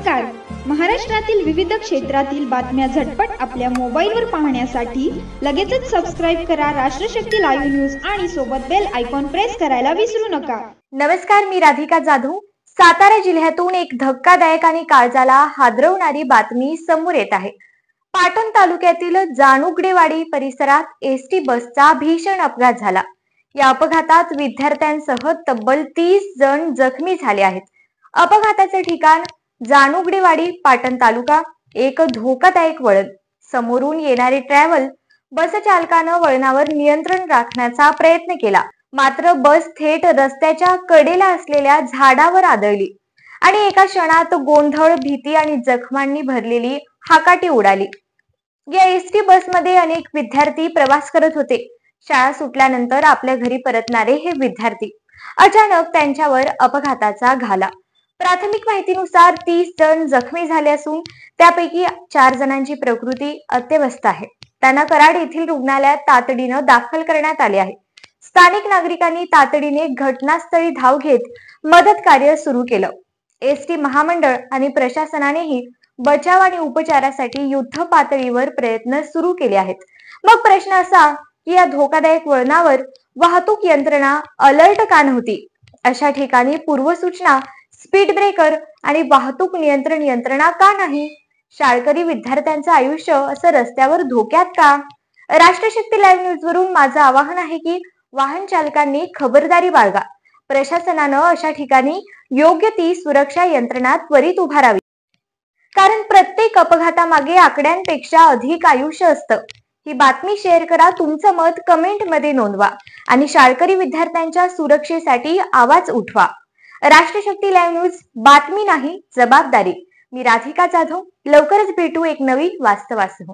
नमस्कार. महाराष्ट्रातील विविध क्षेत्रातील बातम्या झटपट आपल्या मोबाईलवर पाहण्यासाठी लगेचच सबस्क्राइब करा राष्ट्रशक्ती लाईव्ह न्यूज आणि सोबत बेल आयकॉन प्रेस करायला विसरू नका. नमस्कार, मी राधिका जाधव. सातारा जिल्ह्यातून एक धक्कादायक आणि काळजाला हादरवणारी बातमी समोर येत आहे. पाटण तालुक्यातील जानुगडेवाडी परिसरात एसटी बसचा भीषण अपघात झाला. या अपघातात विद्यार्थ्यांसह तब्बल 30 जण जखमी झाले आहेत. अपघाताचे ठिकाण जानुगडेवाडी, पाटण तालुका. एक धोकादायक वळण. समोरून येणारे ट्रॅव्हल बस चालकानं वळणावर नियंत्रण राखण्याचा प्रयत्न केला, मात्र बस थेट रस्त्याच्या कडेला असलेल्या झाडावर आदळली आणि एका क्षणात गोंधळ, भीती आणि जखमांनी भरलेली हाकाटी उडाली. या एसटी बसमध्ये अनेक विद्यार्थी प्रवास करत होते. शाळा सुटल्यानंतर आपल्या घरी परतणारे हे विद्यार्थी. अचानक त्यांच्यावर अपघाताचा घाला. प्राथमिक माहितीनुसार 30 जण जखमी झाले असून त्यापैकी 4 जणांची प्रकृती अत्यवस्थ आहे. त्यांना कराड येथील रुग्णालयात तातडीनं दाखल करण्यात आले आहे. स्थानिक नागरिकांनी तातडीने घटनास्थळी धाव घेत मदत कार्य सुरू केलं. एसटी महामंडळ आणि प्रशासनानेही बचाव आणि उपचारासाठी युद्ध पातळीवर प्रयत्न सुरू केले आहेत. मग प्रश्न असा की या धोकादायक वळणावर वाहतूक यंत्रणा अलर्ट का नव्हती? अशा ठिकाणी पूर्वसूचना, स्पीड ब्रेकर आणि वाहतूक नियंत्रण यंत्रणा का नाही? शाळकरी विद्यार्थ्यांचं आयुष्य असं रस्त्यावर धोक्यात का? राष्ट्रशक्ती लाईव्ह न्यूज वरून माझं आवाहन आहे की वाहन चालकांनी खबरदारी बाळगा. प्रशासनानं अशा ठिकाणी योग्य ती सुरक्षा यंत्रणा त्वरित उभारावी. कारण प्रत्येक अपघातामागे आकड्यांपेक्षा अधिक आयुष्य असतं. ही बातमी शेअर करा, तुमचं मत कमेंट मध्ये नोंदवा आणि शाळकरी विद्यार्थ्यांच्या सुरक्षेसाठी आवाज उठवा. राष्ट्रशक्ती लाईव्ह न्यूज, बातमी नाही जबाबदारी. मी राधिका जाधव. लवकरच भेटू एक नवीन वास्तवासह.